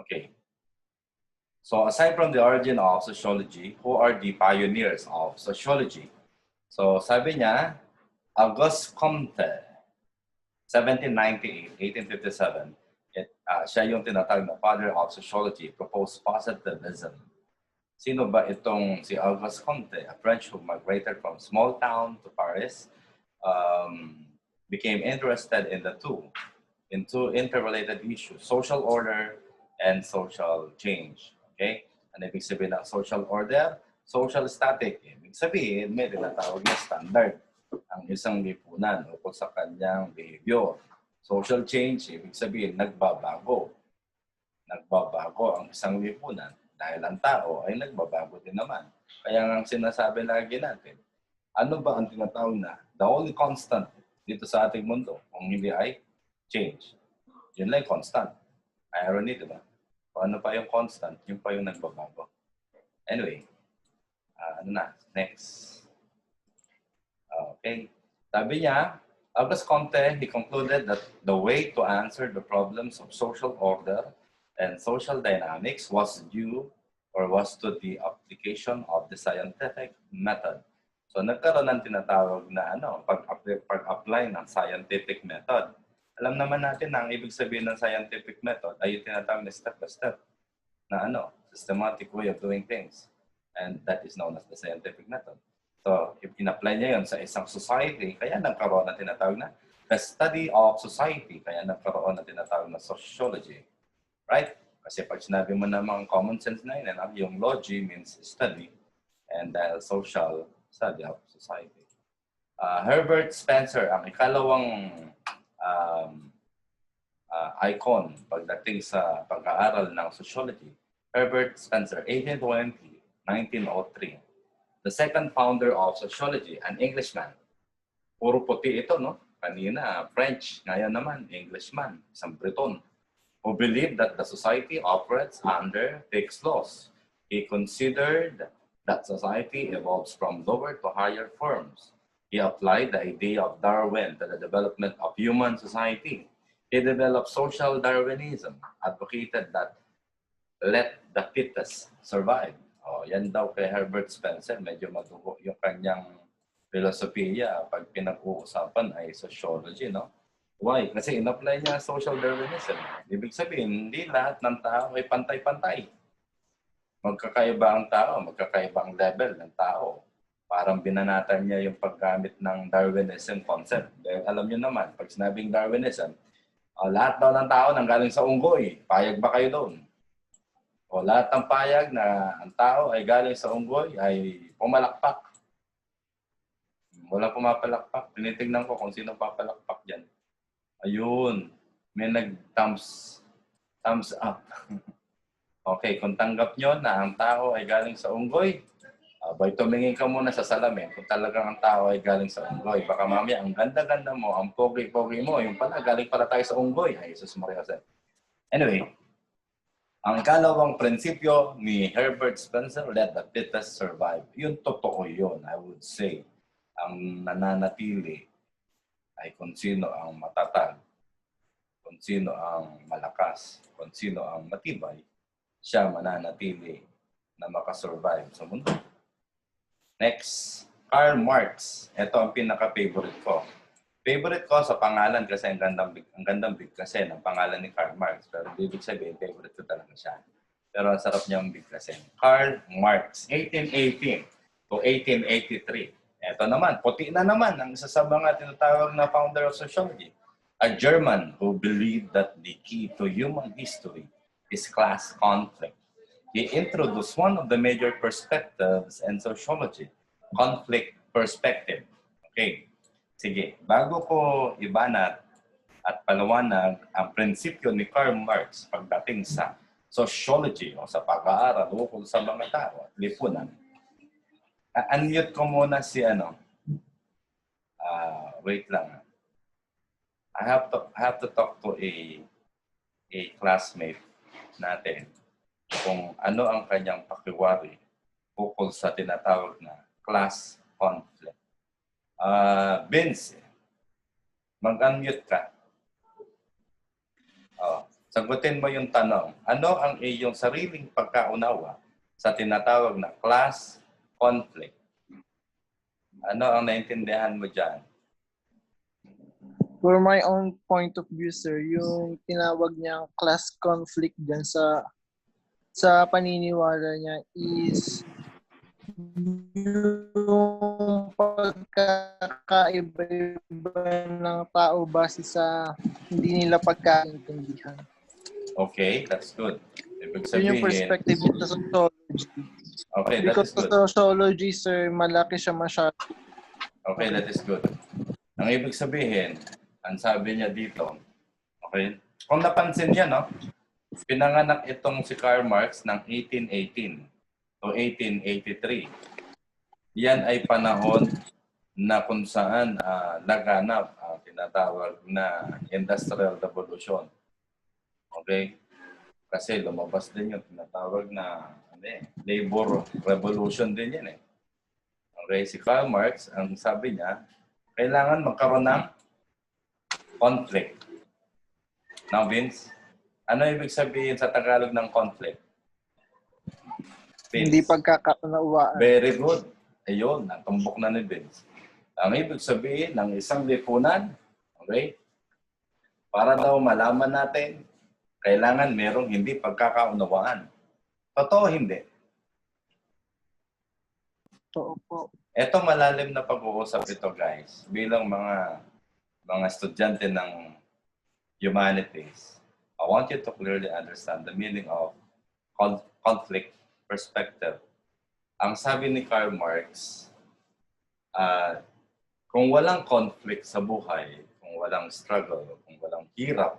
Okay. So aside from the origin of sociology, who are the pioneers of sociology? So sabi niya, Auguste Comte, 1798, 1857, siya yung tinatawag na father of sociology, proposed positivism. Sino ba itong si Auguste Comte, a French who migrated from small town to Paris, became interested in two interrelated issues, social order and social change. Okay? Ano ibig sabihin ng social order? Social static. Ibig sabihin, may tinatawag na standard ang isang lipunan ukol sa kanyang behavior. Social change, ibig sabihin, nagbabago. Nagbabago ang isang lipunan dahil ang tao ay nagbabago din naman. Kaya ang sinasabi lagi natin, ano ba ang tinatawag na the only constant dito sa ating mundo kung hindi ay change? Yun lang constant. Irony, di ba? Kung ano pa yung constant, yun pa yung nagbabago. Anyway, next. Okay. Sabi niya, Auguste Comte, he concluded that the way to answer the problems of social order and social dynamics was to the application of the scientific method. So nagkaroon ng tinatawag na pag-apply ng scientific method. Alam naman natin na ang ibig sabihin ng scientific method ay yung tinatawag na step-by-step na systematic way of doing things. And that is known as the scientific method. So, if in-apply niya yun sa isang society, kaya nagkaroon na tinatawag na the study of society, kaya nagkaroon na tinatawag na sociology. Right? Kasi pag sinabi mo namang common sense na yun, yung logy means study, and the social study of society. Herbert Spencer, ang ikalawang icon pagdating sa pag-aaral ng sociology. Herbert Spencer, 1820-1903. The second founder of sociology, an Englishman. Puro puti ito, no? Kanina, French. Ngayon naman, Englishman, isang Briton, who believed that the society operates under fixed laws. He considered that society evolves from lower to higher forms. He applied the idea of Darwin to the development of human society. He developed social Darwinism, advocated that let the fittest survive. Yan daw kay Herbert Spencer, medyo madugo yung kanyang filosofiya pag pinag-uusapan ay sociology, no? Why? Kasi in-apply niya social Darwinism. Ibig sabihin, hindi lahat ng tao ay pantay-pantay. Magkakaiba ang tao, magkakaiba ang level ng tao. Parang binanatan niya yung paggamit ng Darwinism concept. Dahil alam niyo naman, pag sinabing Darwinism, lahat daw ng tao nanggaling sa unggoy. Payag ba kayo doon? O lahat ng payag na ang tao ay galing sa unggoy ay pumalakpak. Wala pumapalakpak. Tinitignan ko kung sino papalakpak dyan. Ayun. May nag-thumbs up. Okay, kung tanggap nyo na ang tao ay galing sa unggoy, abay tumingin ka muna sa salamin kung talagang ang tao ay galing sa unggoy. Baka mamaya ang ganda-ganda mo, ang pogi-pogi mo, yung pala galing pala tayo sa unggoy. Ay, Jesus Maria. Anyway, ang ikalawang prinsipyo ni Herbert Spencer, let the fittest survive. Yun, totoo yun, I would say. Ang nananatili ay kung sino ang matatag, kung sino ang malakas, kung sino ang matibay, siya mananatili na makasurvive sa mundo. Next, Karl Marx. Ito ang pinaka-favorite ko. Favorite ko sa pangalan kasi ang gandang bigkasin ng pangalan ni Karl Marx. Pero ibig sabihin, favorite ko talaga siya. Pero ang sarap niyang bigkasin. Karl Marx, 1818 to 1883. Ito naman, puti na naman ang isa sa mga tinatawag na founder of sociology. A German who believed that the key to human history is class conflict. He introduced one of the major perspectives in sociology, conflict perspective. Okay. Sige, bago ko ibanat at palawanag ang prinsipyo ni Karl Marx pagdating sa sociology o sa pag-aaral ukol sa mga tao at lipunan, unmute ko muna si wait lang. I have to talk to a classmate natin kung ano ang kanyang pakiwari ukol sa tinatawag na class conflict. Vince, mag-unmute ka. Sagutin mo yung tanong. Ano ang iyong sariling pagkaunawa sa tinatawag na class conflict? Ano ang naintindihan mo dyan? For my own point of view, sir, yung tinawag niyang class conflict dyan sa paniniwala niya is yung pagkakaiba-iba ng tao base sa hindi nila pagkaintindihan. Okay, that's good. Ibig Yun yung sabihin, perspective niya sa sociology. okay, that Because is good. sa sociology, sir, malaki siya masyado. Okay, that is good. Ang ibig sabihin, ang sabi niya dito, okay, kung napansin niya, no, pinanganak itong si Karl Marx ng 1818 to 1883. Yan ay panahon na kung saan laganap ang tinatawag na Industrial Revolution. Okay? Kasi lumabas din yung tinatawag na labor revolution din yan eh. Okay, si Karl Marx, ang sabi niya, kailangan magkaroon ng conflict. Now, Vince, ano ibig sabihin sa Tagalog ng conflict? Vince. Hindi pagkakaunawaan. Very good. Ayun, natumbok na ni Vince. Ang ibig sabihin ng isang lipunan, okay, para daw malaman natin, kailangan merong hindi pagkakaunawaan. Totoo, hindi. Totoo po. Ito malalim na pag-uusap ito, guys. Bilang mga estudyante ng humanities, I want you to clearly understand the meaning of conflict perspective. Ang sabi ni Karl Marx, kung walang conflict sa buhay, kung walang struggle, kung walang hirap,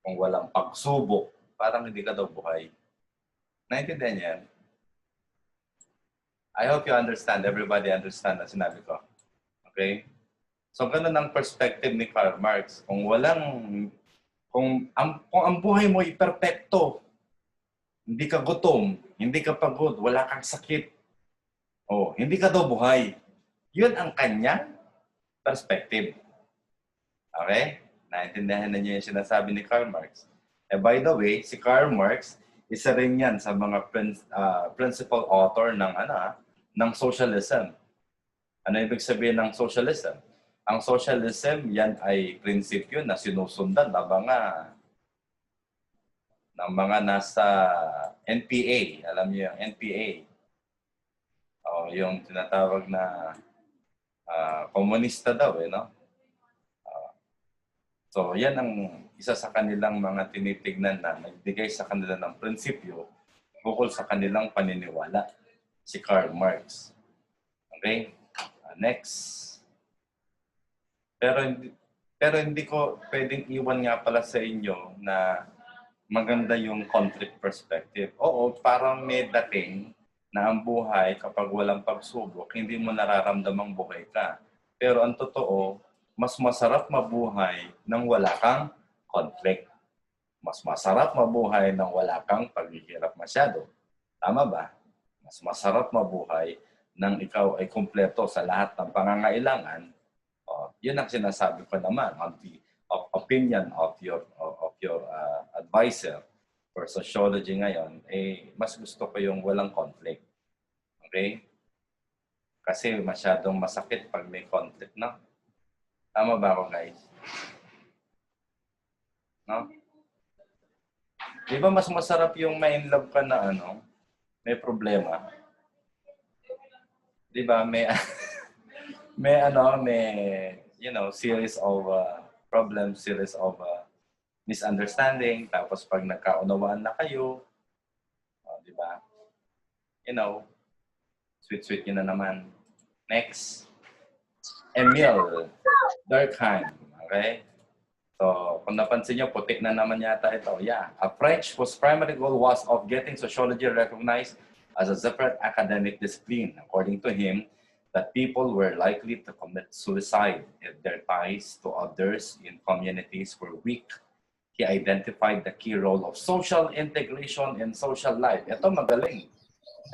kung walang pagsubok, parang hindi ka daw buhay. Naintindihan niya yan? I hope you understand. Everybody understand na sinabi ko. Okay? So, ganun ang perspective ni Karl Marx. Kung ang buhay mo ay perpekto, hindi ka gutom, hindi ka pagod, wala kang sakit, hindi ka daw buhay. Yun ang kanyang perspective. Okay? Naintindihan na niyo yung sinasabi ni Karl Marx. By the way, si Karl Marx, isa rin yan sa mga principal author ng socialism. Ano ibig sabihin ng socialism? Ang socialism, yan ay prinsipyo na sinusundan ng mga nasa NPA. Alam niyo yung NPA. Yung tinatawag na komunista daw, no? So, yan ang isa sa kanilang mga tinitignan na nagbigay sa kanila ng prinsipyo bukol sa kanilang paniniwala. Si Karl Marx. Okay? Next. Pero hindi ko pwedeng iwan nga pala sa inyo na maganda yung conflict perspective. Oo, parang may dating na ang buhay kapag walang pagsubok, hindi mo nararamdamang buhay ka. Pero ang totoo, mas masarap mabuhay nang wala kang conflict. Mas masarap mabuhay nang wala kang paghihirap masyado. Tama ba? Mas masarap mabuhay nang ikaw ay kumpleto sa lahat ng pangangailangan. Yun ang sinasabi ko naman on the opinion of your advisor for sociology ngayon. Mas gusto ko yung walang conflict. Okay? Kasi masyadong masakit pag may conflict, no? Tama ba ako, guys? No? Di ba mas masarap yung may in love ka na may problema? Di ba? May series of problems, series of misunderstanding. Tapos pag nagkaunawaan na kayo, di ba? Sweet-sweet yun na naman. Next. Emil Durkheim. Okay? So, kung napansin nyo, puti na naman yata ito. Yeah. A French whose primary goal was of getting sociology recognized as a separate academic discipline. According to him, that people were likely to commit suicide if their ties to others in communities were weak. He identified the key role of social integration in social life. Ito magaling.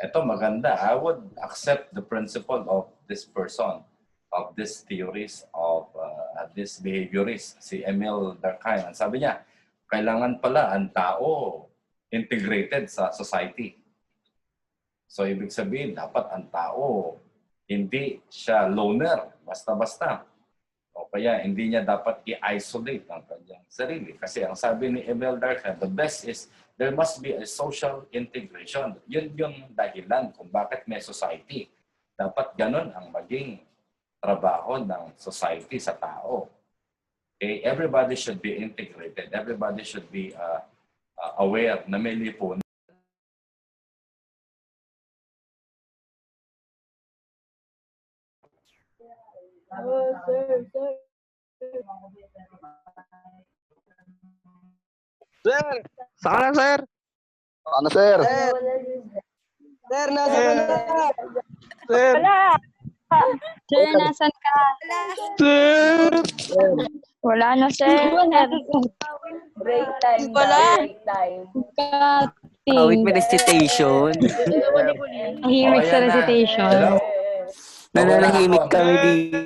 Ito maganda. I would accept the principle of this person, of these theories, of this behaviorist, si Emil Durkheim. Sabi niya, kailangan pala ang tao integrated sa society. So, ibig sabihin, dapat ang tao hindi siya loner, basta-basta. O kaya hindi niya dapat i-isolate ang kanyang sarili. Kasi ang sabi ni Emil Durkheim, the best is there must be a social integration. Yun yung dahilan kung bakit may society. Dapat ganun ang maging trabaho ng society sa tao. Okay? Everybody should be integrated. Everybody should be aware na may lipunan. Sir! Saan na, sir? Ano, sir? Sir, nasa ka na? Sir! Sir, nasan ka? Sir! Wala na, sir. Break time. Wala. Break time. Kating. With recitation. Tahimik sa recitation. Hello? Nananahimik kami dito.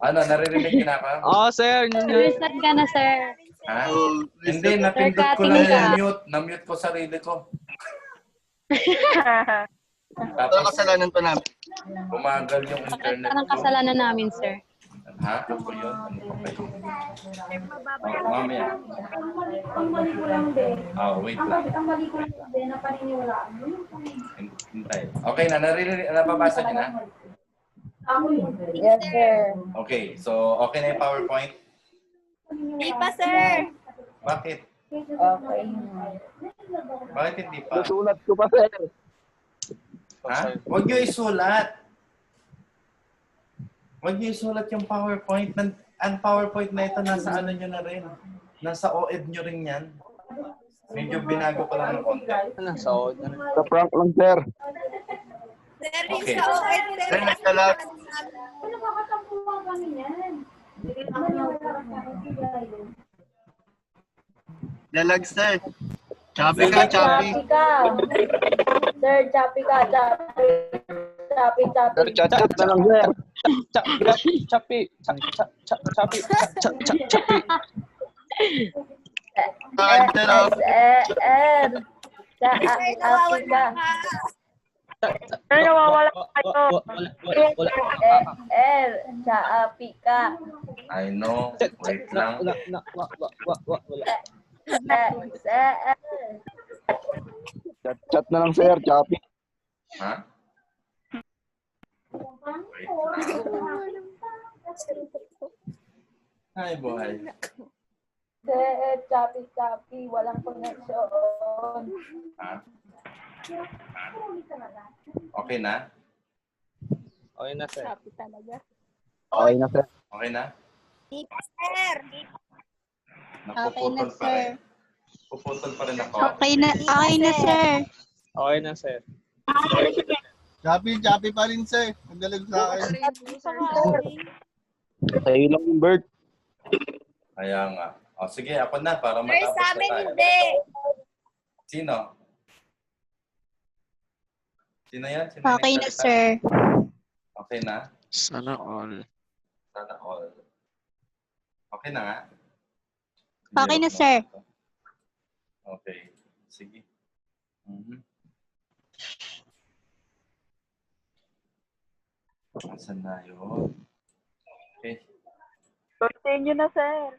Ano, naririnig na ka? Oo, sir. Sir, saan ka na, sir? Ha? Hindi, napindot ko Sir, lang cutting yung ka. mute. Na-mute ko sarili ko. Ano Tapos, kasalanan pa namin? bumagal yung internet Anong ko. kasalanan namin, sir? Ha? Ano po yun? Ano po kayo? Oh, mamaya. Wait lang. Hintay. Okay na, naririnig, nababasa niyo na? Yes, sir. Okay, so okay na yung PowerPoint? Hindi pa, sir. Bakit? Okay. Bakit hindi pa? Nasulat ko pa, sir. Ha? Huwag niyo isulat. Huwag niyo isulat yung PowerPoint. Ang PowerPoint na ito, nasa ano nyo na rin. Nasa OED nyo rin yan. Medyo binago ko lang ng konti. Nasa OED na. Sa prank lang, sir. Sir, yung Okay. sa OED, sir. Sir, nagkalat. Lalag, sir. Choppy ka, choppy. Choppy ka. Sir, choppy ka. Choppy. Choppy, choppy. Sir, chat-chat na lang, sir. Chapi. Chapi. Chapi. R. Choppy ka. Sir, nawawala kayo. R. Choppy ka. I know. Wait lang. Wala. Chat-chat na lang, sir. Choppy. Ha? Wait lang. Ay, buhay. Sir, choppy, choppy. Walang connection. Ha? Okay na? Okay na, sir. Sabi talaga. Okay na, sir. Okay na? Hindi pa, sir. Napuputol pa rin. Puputol pa rin ako. Okay na, sir. Okay na, sir. Choppy pa rin, sir. Magaling sa akin. Sir, Sa'yo lang yung bird. Kaya nga. O sige, ako na para matapos sa na amin tayo. hindi. Sino? Sino yan? Sino Okay yung na, nagsalita? sir. Okay na? Sana all. Sana all. Okay na nga? Okay na, Hirap sir. ito. Okay. Sige. Asan na yun? Okay. Continue na, sir.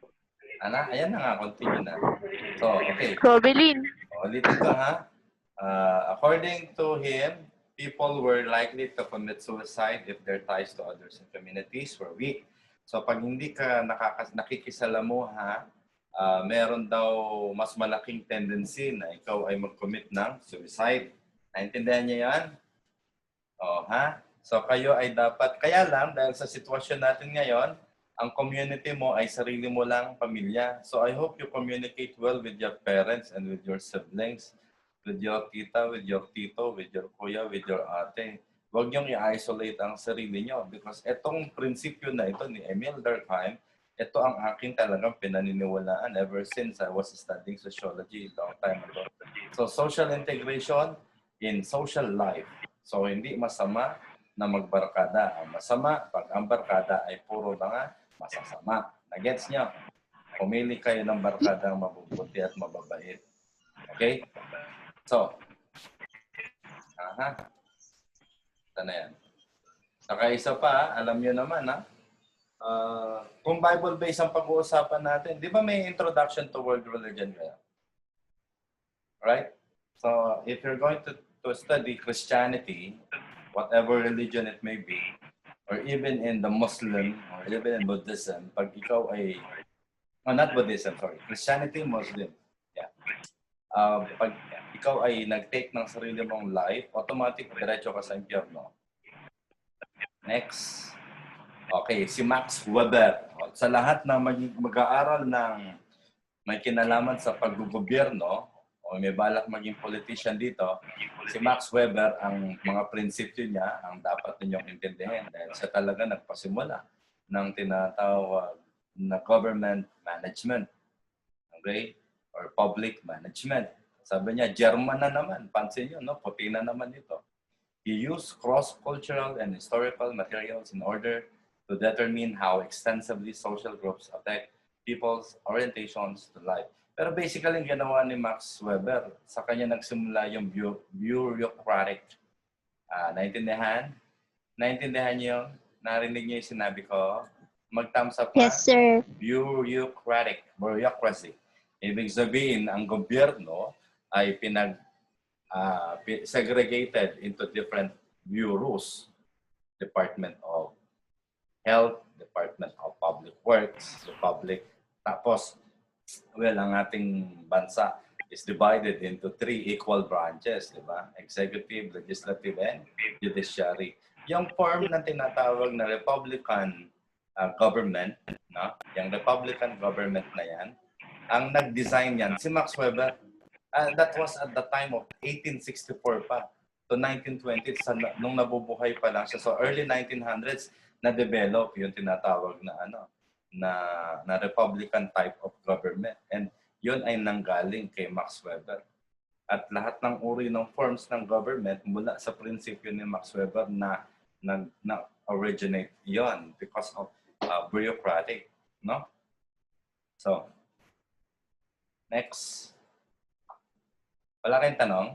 Ayan na nga. Continue na. So, okay. Gobelin. Ulitin ko ha. According to him, people were likely to commit suicide if their ties to others and communities were weak. So pag hindi ka nakikisalamuha, meron daw mas malaking tendency na ikaw ay mag-commit ng suicide. Naintindihan niyo yan? Ha? So kayo ay dapat, kaya lang dahil sa sitwasyon natin ngayon, ang community mo ay sarili mo lang pamilya. So I hope you communicate well with your parents and with your siblings, with your tita, with your tito, with your kuya, with your ate. Huwag niyong i-isolate ang sarili niyo because itong prinsipyo na ito ni Emil Durkheim, ito ang aking talagang pinaniniwalaan ever since I was studying sociology a long time ago. So social integration in social life. So hindi masama na magbarkada. Ang masama pag ang barkada ay puro mga masasama. Nagets niyo? Pumili kayo ng barkadang mabubuti at mababait. Okay? So, ito na yan. Saka isa pa, alam nyo naman, kung Bible-based ang pag-uusapan natin, di ba may introduction to world religion kaya? Right? So, if you're going to study Christianity, whatever religion it may be, or even in the Muslim, or even in Buddhism, pag ikaw ay, not Buddhism, sorry, Christianity, Muslim. Yeah. Pag ikaw ay nag-take ng sarili mong life, automatic, diretso ka sa impyerno. Next. Okay, si Max Weber. Sa lahat na mag-aaral ng may kinalaman sa paggugobyerno, o may balak maging politician dito, si Max Weber, ang mga prinsipyo niya, ang dapat ninyong intindihin. Dahil siya talaga nagpasimula ng tinatawag na government management. Okay? Or public management. Sabi niya, German na naman. Pansin niyo, no? Puti na naman ito. He used cross-cultural and historical materials in order to determine how extensively social groups affect people's orientations to life. Pero basically, ang ginawa ni Max Weber, sa kanya nagsimula yung bureaucratic. Naintindihan? Naintindihan niyo? Narinig niyo yung sinabi ko? Mag-thumbs up Yes, sir. Bureaucracy. Ibig sabihin, ang gobyerno ay segregated into different bureaus. Department of Health, Department of Public Works, tapos, ang ating bansa is divided into 3 equal branches, di ba? Executive, Legislative, and Judiciary. Yung form na tinatawag na Republican government, no? Yung Republican government na yan, ang nag-design yan, si Max Weber. That was at the time of 1864 pa to 1920, nung nabubuhay pa lang siya. So early 1900s, na-develop yung tinatawag na Republican type of government. And yun ay nanggaling kay Max Weber. At lahat ng uri ng forms ng government mula sa prinsipyo ni Max Weber na originate yon because of bureaucratic, no? So, next. Wala kayong tanong?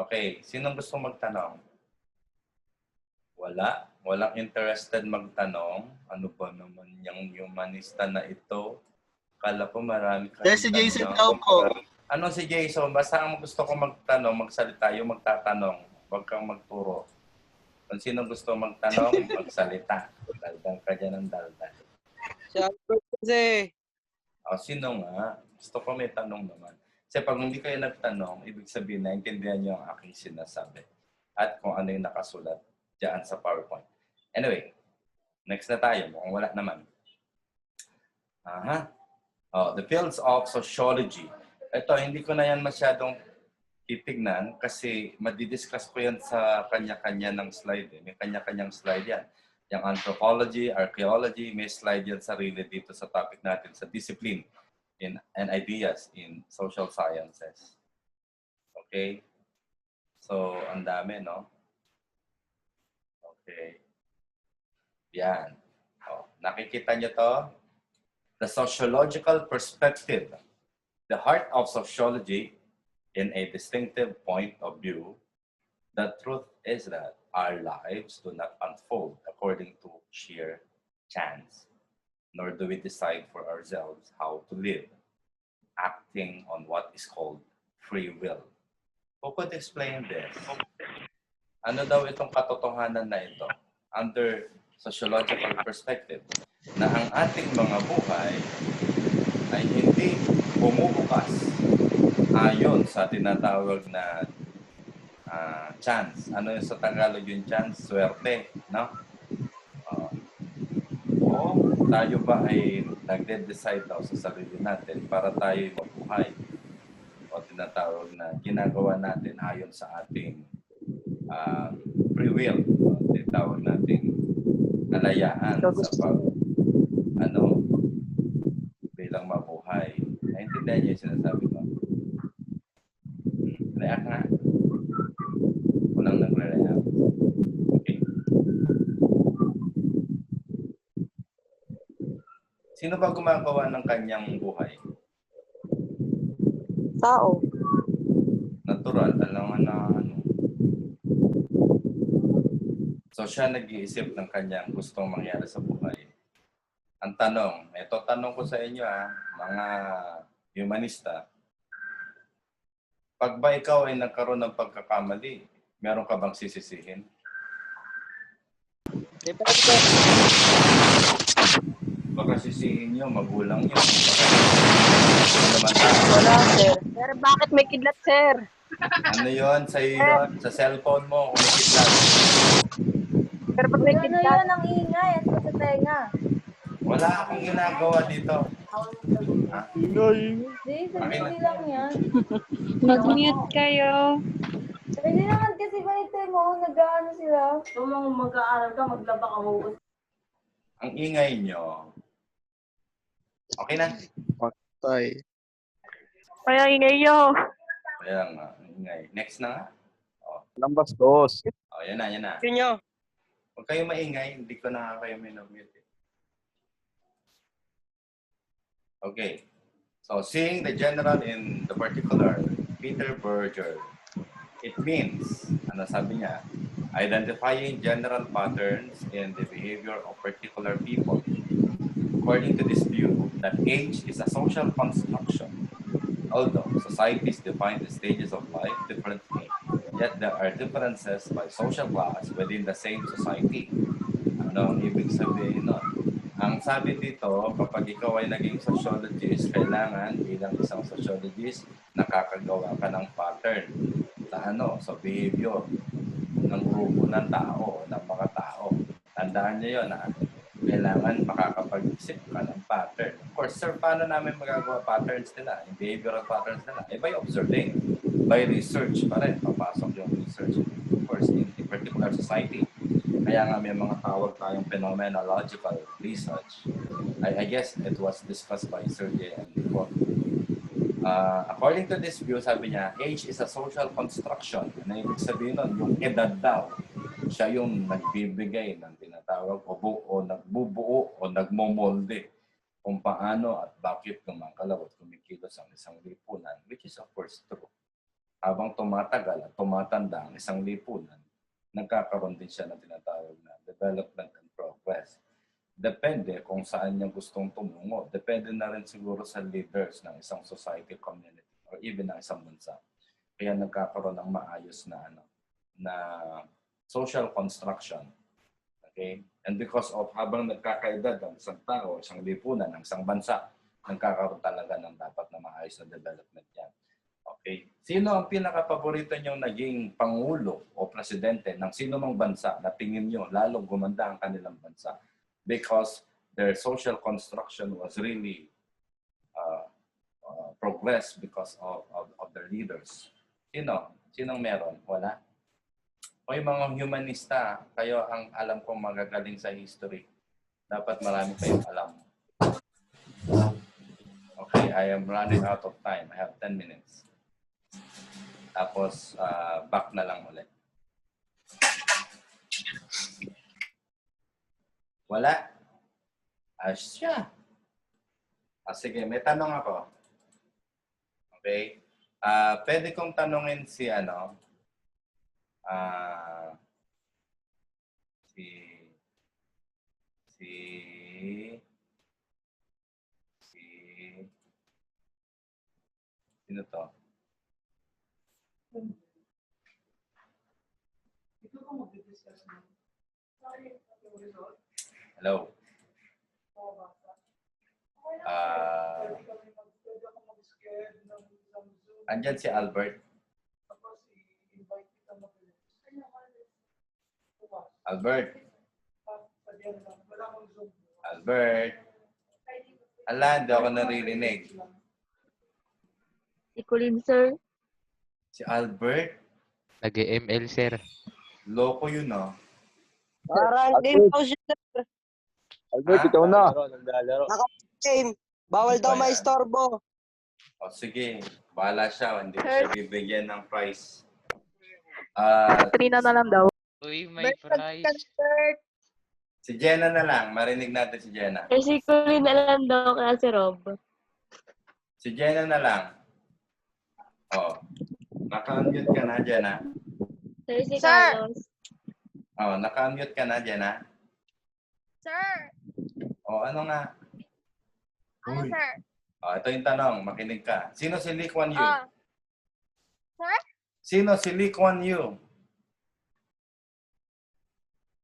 Okay, sinong gusto magtanong? Wala. Walang interested magtanong. Ano ba naman yung humanista na ito? Kala ko marami kayong Si Jason daw po. Ano si Jason? Basta ang gusto ko magtanong, magsalita, yung magtatanong. Huwag kang magturo. Kung sino gusto magtanong, magsalita. Daldal ka dyan ng daldal. Si Albert kasi. Sino nga? Gusto ko may tanong naman. Kasi pag hindi kayo nagtanong, ibig sabihin, naintindihan nyo ang aking sinasabi. At kung ano yung nakasulat dyan sa PowerPoint. Anyway, next na tayo. Mukhang wala naman. The fields of sociology. Ito, hindi ko na yan masyadong titignan kasi madidiscuss ko yan sa kanya-kanya ng slide. May kanya-kanyang slide yan. Yung anthropology, archaeology, may slide yan sarili dito sa topic natin, sa discipline and ideas in social sciences. Okay? So, ang dami, no? Okay. Yan. Nakikita nyo to? The sociological perspective. The heart of sociology in a distinctive point of view. The truth is that our lives do not unfold according to sheer chance, nor do we decide for ourselves how to live, acting on what is called free will. Who could explain this? Ano daw itong katotohanan na ito? Under sociological perspective, na ang ating mga buhay ay hindi bumubukas ayon sa tinatawag na chance. Ano yung sa Tagalog yung chance? Swerte, no? O tayo ba ay nagde-decide daw sa sarili natin para tayo mabuhay? O tinatawag na ginagawa natin ayon sa ating free will. O tinatawag natin kalayaan sa bilang mabuhay. Naintindihan niyo yung sinasabi ko? React nga. Walang nagre-react. Okay. Sino ba gumagawa ng kanyang buhay? Tao. Natural, alam nga na ano. So siya nag-iisip ng kanyang gustong mangyari sa buhay. Ang tanong, ito tanong ko sa inyo mga humanista. Pag ba ikaw ay nagkaroon ng pagkakamali, meron ka bang sisisihin? Depende. Baka sisihin nyo, magulang nyo. Ano naman tayo? Wala, sir. Sir, bakit may kidlat, sir? Ano yun? Sa iyo yun? Sa cellphone mo, kumikitlan. Sir, ba't may Ano kidlat? yun ang ingay at sa tenga? Wala akong ginagawa dito. Di, sandali lang yan. Mag-mute kayo. Pwede naman kasi ganito mo, nag-ano sila. Kung mag-aaral ka, maglaba ka mo. Ang ingay nyo. Okay na? Tay. Kaya ingay nyo. Kaya nga, ang ingay. Next na nga. Ng bastos. Yan na, yan na. Yun nyo. Huwag kayo maingay, hindi ko na kayo minumute. Okay. So, seeing the general in the particular, Peter Berger, it means, ano sabi niya, identifying general patterns in the behavior of particular people. According to this view, that age is a social construction. Although societies define the stages of life differently, yet there are differences by social class within the same society. Ano ang ibig sabihin nun? Ang sabi dito, kapag ikaw ay naging sociologist, kailangan bilang isang sociologist, nakakagawa ka ng pattern sa behavior ng grupo ng tao, ng mga tao. Tandaan niyo yun, kailangan makakapag-isip ka ng pattern. Of course, sir, paano namin magagawa patterns nila, yung behavioral patterns nila? By observing, by research pa rin, papasok yung research. Of course, in particular society. Kaya nga may mga tawag tayong phenomenological research. I guess it was discussed by Sergey and before. According to this view, sabi niya, age is a social construction. Ano ibig sabihin nun? Yung edad daw, siya yung nagbibigay ng tinatawag o nagbubuo o nagmomolde kung paano at bakit gumagalaw at kumikilos ang isang lipunan, which is of course true. Habang tumatagal at tumatanda ang isang lipunan, nagkakaroon din siya ng tinatawag na development and progress. Depende kung saan niya gustong tumungo. Depende na rin siguro sa leaders ng isang society, community, or even ng isang bansa. Kaya nagkakaroon ng maayos na social construction. Okay? And because of habang nagkakaedad ang isang tao, isang lipunan, ng isang bansa, nagkakaroon talaga ng dapat na maayos na development yan. Okay. Sino ang pinaka-paborito niyong naging pangulo o presidente ng sino mang bansa na tingin niyo lalong gumanda ang kanilang bansa because their social construction was really progress because of their leaders? Sinong meron? Wala? O yung mga humanista, kayo ang alam kong magagaling sa history. Dapat marami kayong alam. Okay, I am running out of time. I have 10 minutes. Tapos, back na lang ulit. Wala? Asya. Sige, may tanong ako. Okay? Pwede kong tanungin si sino to? Hello. Andyan si Albert. Albert. Albert. Ala, hindi ako naririnig. Si Colin, sir. Si Albert? Nag-ML, sir. Loko yun, no? Parang game daw siya, sir. Albert, ikaw na. Game. Bawal daw maistorbo. O sige, bahala siya. Hindi ko siya bibigyan ng prize. Trina na lang daw. Uy, may prize. Si Jenna na lang. Marinig natin si Jenna. Sir, si Colin na lang daw kaya si Rob. Si Jenna na lang. Oh. Naka-unmute ka na, Jenna. Sir, si Sir. Carlos. Oh, naka-unmute ka na, Jenna. Sir! Oh, ano nga? Ano, Uy. sir? Oh, ito yung tanong. Makinig ka. Sino si Lee Kuan Yew? Sir? Sino si Lee Kuan Yew?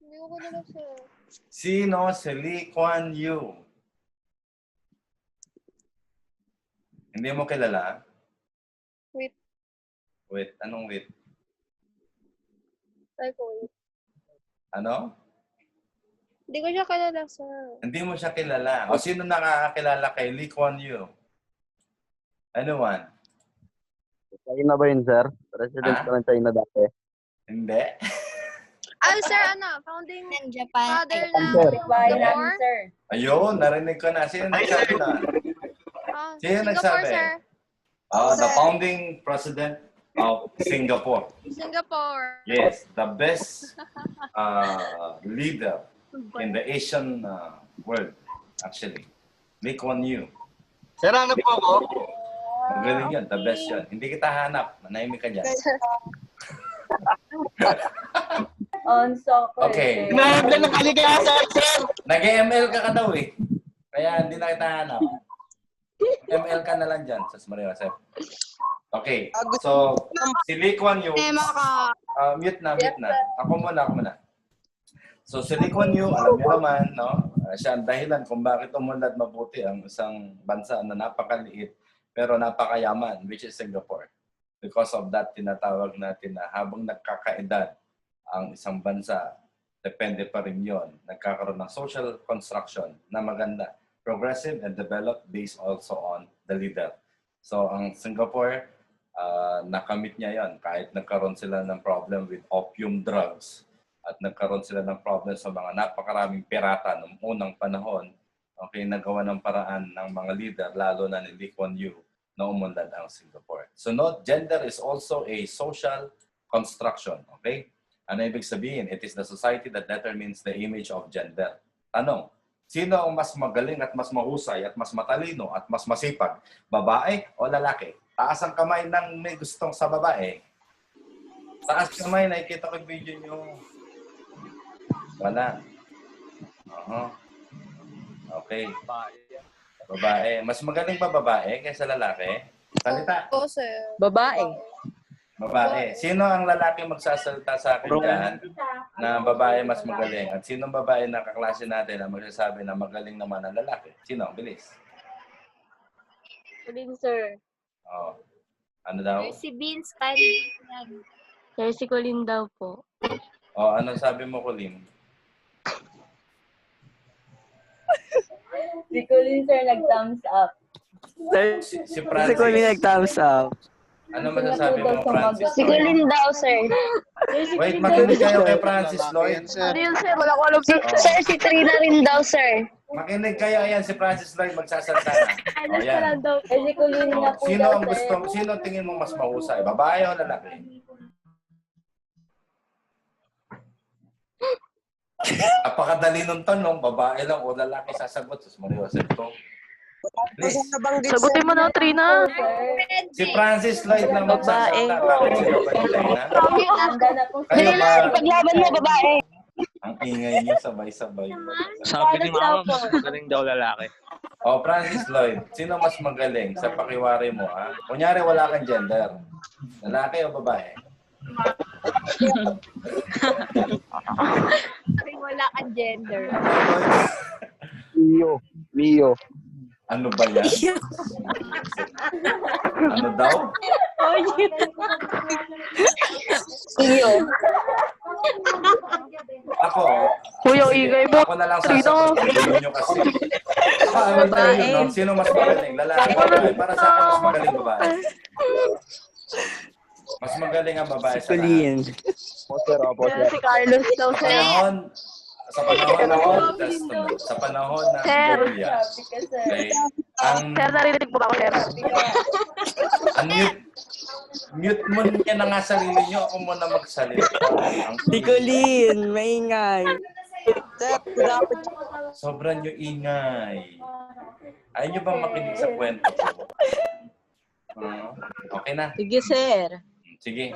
Hindi ko kilala, sir. Sino si Lee Kuan Yew? Hindi mo kilala? Wait. Wait. Anong wait? Try ko, wait. Ano? Hindi ko siya kilala, sir. Hindi mo siya kilala. O sino nakakakilala kay Lee Kuan Yew? Anyone? China ba yun, sir? President Ah? pa ng China dati. Hindi? Sir, founding Japan. father Sir. ng Bahay Singapore? namin, sir. Ayun, narinig ko na. Sino nagsabi na? Sino Singapore, nagsabi? sir. The founding president of Singapore. Singapore. Yes, the best leader in the Asian world, actually. Lee Kuan Yew. Sir, ano po ako? Magaling yan, the best yan. Hindi kita hanap, manahimik ka dyan. On soccer. Okay. sir. Nahaglan ng kaligasa, sir! Nag-ML ka daw eh. Kaya hindi na kita hanap. ML ka na lang dyan, Sas Maria Josep. Okay, so si Lee Kuan Yew, mute na. Ako muna. So si Lee Kuan Yew, alam niyo naman, no? Siya ang dahilan kung bakit umunlad mabuti ang isang bansa na napakaliit pero napakayaman, which is Singapore. Because of that, tinatawag natin na habang nagkakaedad ang isang bansa, depende pa rin yun. Nagkakaroon ng social construction na maganda, progressive and developed based also on the leader. So ang Singapore, nakamit niya yon kahit nagkaroon sila ng problem with opium drugs at nagkaroon sila ng problem sa mga napakaraming pirata noong unang panahon. Okay, nagawa ng paraan ng mga leader, lalo na ni Lee Kuan Yew, na umunlad ang Singapore. So note, gender is also a social construction. Okay? Ano ibig sabihin? It is the society that determines the image of gender. Tanong, sino ang mas magaling at mas mahusay at mas matalino at mas masipag? Babae o lalaki? Taas ang kamay ng may gustong sa babae. Taas kamay, nakikita ko yung video nyo. Wala. Okay. Babae. Mas magaling ba babae kaysa lalaki? Salita. Oo, sir. Babae. Babae. Sino ang lalaki magsasalita sa akin dyan na babae mas magaling? At sinong babae na kaklase natin na magsasabi na magaling naman ang lalaki? Sino? Bilis. Colin, sir. Oh. Ano daw? Si Vince Tan. Sir, si Colin daw po. Oh, ano sabi mo, Colin? Si Colin, sir, nag-thumbs up. Si Francis. nag-thumbs up. Ano masasabi mo, Francis? Si Colin daw, sir. Wait, makinig kayo kay Francis Lloyd. Ano yun, sir? Wala ko alam. Sir, si Trina rin daw, sir. Makinig kayo, ayan, si Francis Lloyd magsasalta na. O, yan. daw. Eh, si Colin na Oh, po sino daw, ang sir. gusto, sino tingin mo mas mahusay? Babae o lalaki? Apakadali ng tanong, babae lang o lalaki sasagot. Sus Maria Josep ko. Please. Sagutin mo na, Trina. Si Francis Lloyd na magsasalta. Bakit si babae na? Handa na po, sir. Kayo ba? Paglaban mo, babae. Ang ingay niyo sabay-sabay. Sabi ni Paano Mama, daw mas po? magaling daw lalaki. O, Francis Lloyd, sino mas magaling sa pakiwari mo, ha? Kunyari, wala kang gender. Lalaki o babae? Wala kang gender. Mio. Ano ba yan? Ano daw? Iyo. Ako. Kuya, sige, ingay mo. Ako na lang sasagot. Hindi nyo kasi. Ano tayo yun, no? Sino mas magaling? Lalaki o babae? Para sa akin, mas magaling babae. Mas magaling ang babae sa lahat. Opo, sir. Si Carlos daw, Sa sir. panahon, sa panahon ng Old Testament, sa panahon ng Sir. Biblia, Sabi ka, sir. okay, ang Sir, narinig mo ba ako, sir? mute mo niya na nga sarili nyo, ako muna magsalita. Si Colin, maingay. Sir, dapat Sobrang nyo ingay. Ayaw nyo bang makinig sa kwento ko? Okay na. Sige, sir. Sige.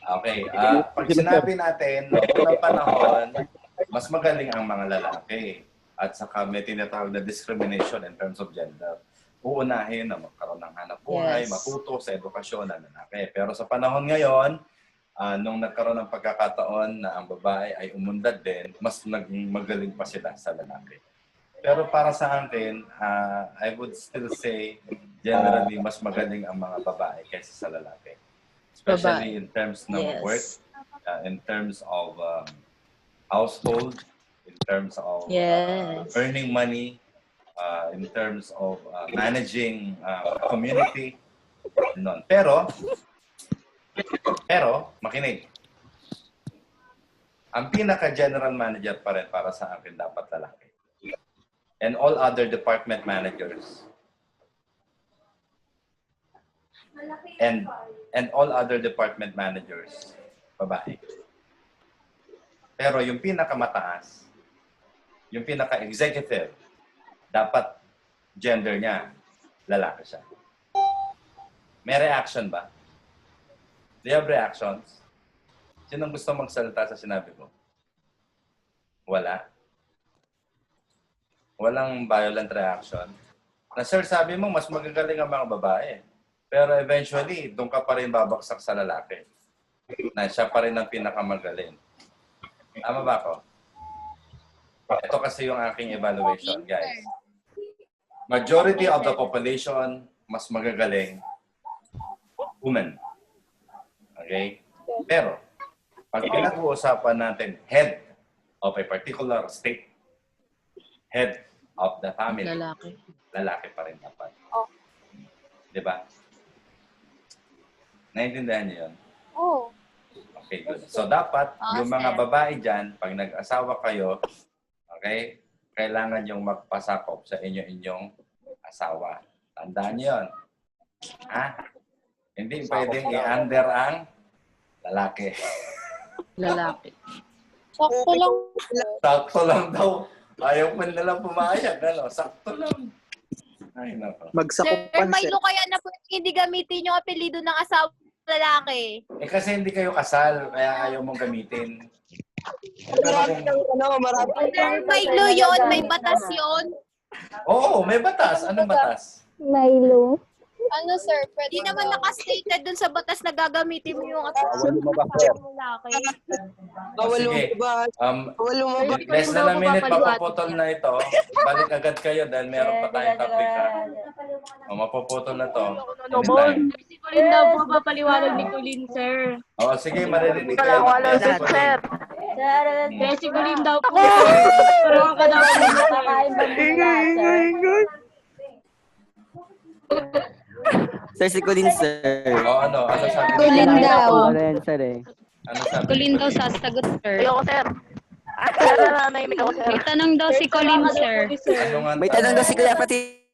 Okay. Pag sinabi natin, noong unang panahon, mas magaling ang mga lalaki. At saka may tinatawag na discrimination in terms of gender. Uunahin na magkaroon ng hanap buhay, Yes. matuto sa edukasyon ng lalaki. Pero sa panahon ngayon, nung nagkaroon ng pagkakataon na ang babae ay umundad din, mas naging magaling pa sila sa lalaki. Pero para sa akin, I would still say, generally, mas magaling ang mga babae kaysa sa lalaki. Especially in terms ng Yes. work, in terms of household, in terms of Yes. earning money, in terms of managing community. Nun. Pero, makinig. Ang pinaka-general manager pa rin para sa akin dapat lalaki. And all other department managers. And all other department managers, babae. Pero yung pinakamataas, yung pinaka-executive, dapat gender niya, lalaki siya. May reaction ba? Do you have reactions? Sinong gusto magsalita sa sinabi ko? Wala? Walang violent reaction? Na sir, sabi mo, mas magagaling ang mga babae. Pero eventually, doon ka pa rin babaksak sa lalaki. Na siya pa rin ang pinakamagaling. Tama ba ako? Ito kasi yung aking evaluation, guys. Majority of the population, mas magagaling, women. Okay? Pero, pag pinag-uusapan natin head of a particular state, head of the family, Lalaki. lalaki pa rin dapat. Diba? Naintindihan niyo yun? Oh. Okay, good. So, dapat yung mga babae dyan, pag nag-asawa kayo, okay, kailangan yung magpasakop sa inyong asawa. Tandaan niyo yun. Ha? Hindi pwedeng i-under ang lalaki. Lalaki. Sakto lang. Sakto lang daw. Ayaw pa nilang pumayag. Ano? Sakto lang. Ay, nako. Sir, Magsakupan, may sir. kaya na po hindi gamitin yung apelido ng asawa lalaki. Eh kasi hindi kayo kasal, kaya ayaw mong gamitin. marami ng marami. Sir, may law yun, may batas yun. Oo, may batas. Anong batas? Milo. Ano sir, pwede hindi naman nakastated dun sa batas na gagamitin mo yung asawa lalaki. Bawal Sige. lumabas. Bawal lumabas. Less than a minute, mapuputol na ito. Balik agad kayo dahil meron pa tayong topic. O, mapuputol na to. Anytime. Si Colin daw po papaliwanag ni Colin, sir. O, sige, maririnig kayo. Sir. Kaya si Colin daw po, sir. Pero ka daw po, Sir, si Colin, sir. O, ano sabi? Colin daw. Ano sabi? Colin daw sasagot, sir. Ayoko, sir. May tanong daw si Colin, sir. Ano nga May tanong daw si Kuya Pati.